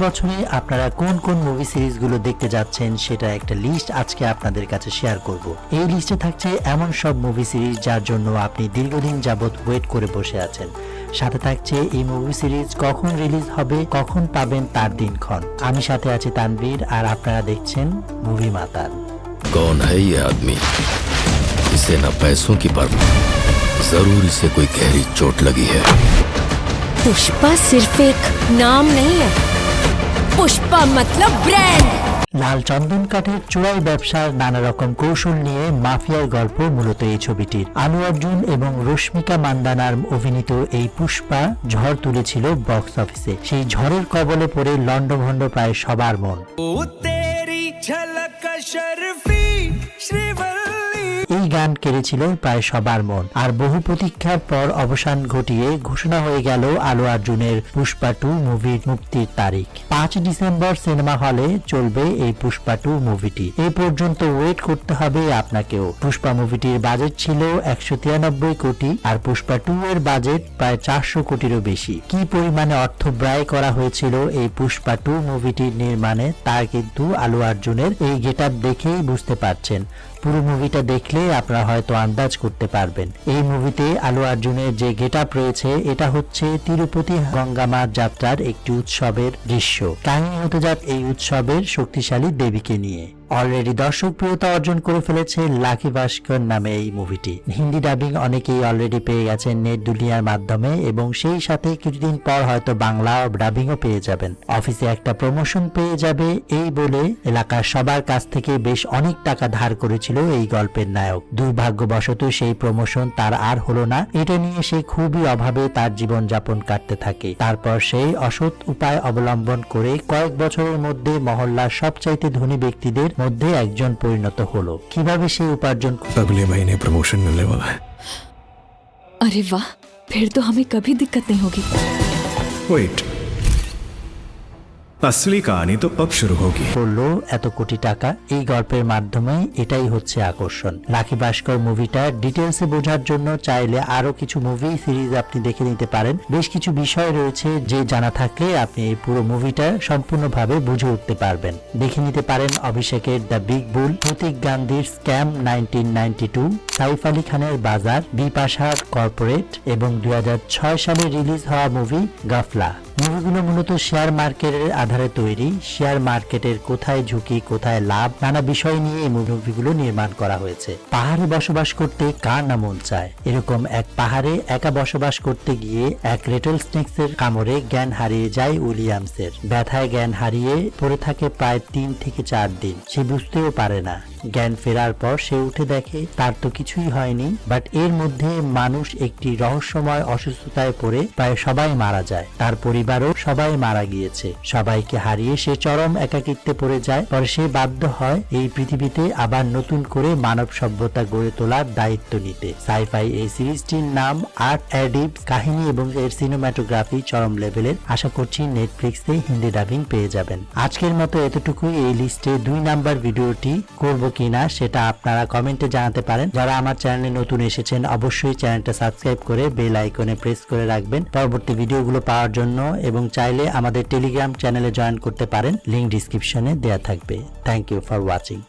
বছরে আপনারা কোন কোন মুভি সিরিজগুলো দেখতে যাচ্ছেন সেটা একটা লিস্ট আজকে আপনাদের কাছে শেয়ার করব। এই লিস্টে থাকছে এমন সব মুভি সিরিজ যার জন্য আপনি দীর্ঘদিন যাবত ওয়েট করে বসে আছেন। সাথে থাকছে এই মুভি সিরিজ কখন রিলিজ হবে, কখন পাবেন তার দিনক্ষণ। আমি সাথে আছি তানভীর, আর আপনারা দেখছেন মুভি মাতাল। कौन है ये आदमी? इसे न पैसों की परवाह, जरूर इसे कोई गहरी चोट लगी है। पुष्पा सिर्फ एक नाम नहीं है, पुष्पा मतलब ब्रांड। লাল চন্দন কাঠের চোরাই ব্যবসার নানা রকম কৌশল নিয়ে মাফিয়ার গল্প মূলত এই ছবিটির। আলু অর্জুন এবং রশ্মিকা মান্দানার অভিনীত এই পুষ্পা ঝড় তুলেছিল বক্স অফিসে। সেই ঝড়ের কবলে পড়ে লন্ডভন্ড প্রায় সবার মন। এই গান কেড়েছিল প্রায় সবার মন, আর বহু প্রতীক্ষার পর অবসান ঘটিয়ে ঘোষণা হয়ে গেল আলু অর্জুনের পুষ্পা 2 মুভির মুক্তির তারিখ। 5 ডিসেম্বর সিনেমা হলে চলবে এই পুষ্পা 2 মুভিটি। এই পর্যন্ত ওয়েট করতে হবে আপনাকেও। পুষ্পা মুভিটির বাজেট ছিল 193 কোটি, আর পুষ্পা 2 এর বাজেট প্রায় 400 কোটিরও বেশি। কি পরিমাণে অর্থ ব্যয় করা হয়েছিল এই পুষ্পা 2 মুভিটির নির্মাণে তা কিন্তু আলু অর্জুনের এই গেটআপ দেখেই বুঝতে পারছেন। পুরো মুভিটা দেখলে আপনারা হয়তো আন্দাজ করতে পারবেন। এই মুভিতে আলু অর্জুনের যে গেটআপ রয়েছে এটা হচ্ছে তিরুপতি গঙ্গামা যাত্রার একটি উৎসবের দৃশ্য। কাহিনী হতে যাক এই উৎসবের শক্তিশালী দেবীকে নিয়ে। অলরেডি দর্শক প্রিয়তা অর্জন করে ফেলেছে লাকি ভাস্কর নামে এই মুভিটি। হিন্দি ডাবিং অনেকেই অলরেডি পেয়ে গেছেন নেট দুনিয়ার মাধ্যমে, এবং সেই সাথে কিছুদিন পর হয়তো বাংলা ডাবিংও পেয়ে যাবেন। অফিসে একটা প্রমোশন পেয়ে যাবে এই বলে এলাকার সবার কাছ থেকে বেশ অনেক টাকা ধার করেছিল এই গল্পের নায়ক। দুর্ভাগ্যবশত সেই প্রমোশন তার আর হলো না। এটা নিয়ে সে খুবই অভাবে তার জীবন যাপন কাটতে থাকে। তারপর সেই অসৎ উপায় অবলম্বন করে কয়েক বছরের মধ্যে মহল্লার সবচাইতে ধনী ব্যক্তিদের মধ্যে একজন পরিণত হলো। কিভাবে সে উপার্জন अगले महीने प्रमोशन मिलने वाला है। अरे वाह, फिर तो हमें कभी दिक्कत नहीं होगी। वेट, असली कहानी तो अब शुरू होगी। করলো এত কোটি টাকা এই গল্পের মাধ্যমে, এটাই হচ্ছে আকর্ষণ। লাকি ভাস্কর মুভিটা ডিটেলসে বোঝার জন্য চাইলে আরো কিছু মুভি সিরিজ আপনি দেখে নিতে পারেন। বেশ কিছু বিষয় রয়েছে যে জানা থাকলে আপনি এই পুরো মুভিটা সম্পূর্ণভাবে বুঝে উঠতে পারবেন। দেখে নিতে পারেন অভিষেকের দ্য বিগ বুল, প্রতীক গান্ধীর স্ক্যাম 1992, সাইফ আলী খানের বাজার, বিপাশার কর্পোরেট এবং 2006 সালে রিলিজ হওয়া মুভি গাফলা। মুভিগুলো মূলত শেয়ার মার্কেটের আধারে তৈরি। শেয়ার মার্কেটের কোথায় ঝুঁকি, কোথায় লাভ, নানা বিষয় নিয়ে এই মুভিগুলো নির্মাণ করা হয়েছে। পাহাড়ে বসবাস করতে কার না মন চায়? এরকম এক পাহাড়ে একা বসবাস করতে গিয়ে এক রেটল স্নেকসের কামড়ে জ্ঞান হারিয়ে যায় উইলিয়ামসের। ব্যথায় জ্ঞান হারিয়ে পড়ে থাকে প্রায় 3 থেকে 4 দিন। সে বুঝতেও পারে না। জ্ঞান ফেরার পর সে উঠে দেখে তার তো কিছুই হয়নি, বাট এর মধ্যে মানুষ একটি রহস্যময় অসুস্থতায় পড়ে প্রায় সবাই মারা যায়। তার পরিবারও সবাই মারা গিয়েছে। সবাইকে হারিয়ে সে চরম একাকিত্বে পড়ে যায়। পরে সে বাধ্য হয় এই পৃথিবীতে আবার নতুন করে মানব সভ্যতা গড়ে তোলার দায়িত্ব নিতে। সাইফাই এই সিরিজটির নাম আর্ট অ্যাডিবস। কাহিনী এবং এর সিনেমাটোগ্রাফি চরম লেভেলের। আশা করছি নেটফ্লিক্সে হিন্দি ডাবিং পেয়ে যাবেন। আজকের মতো এতটুকুই। এই লিস্টে 2 নাম্বার ভিডিওটি করব কিনা সেটা আপনারা কমেন্টে জানাতে পারেন। যারা আমার চ্যানেলে নতুন এসেছেন অবশ্যই চ্যানেলটা সাবস্ক্রাইব করে বেল আইকনে প্রেস করে রাখবেন পরবর্তী ভিডিওগুলো পাওয়ার জন্য, এবং চাইলে আমাদের টেলিগ্রাম চ্যানেলে জয়েন করতে পারেন। লিংক ডিসক্রিপশনে দেয়া থাকবে। Thank you for watching.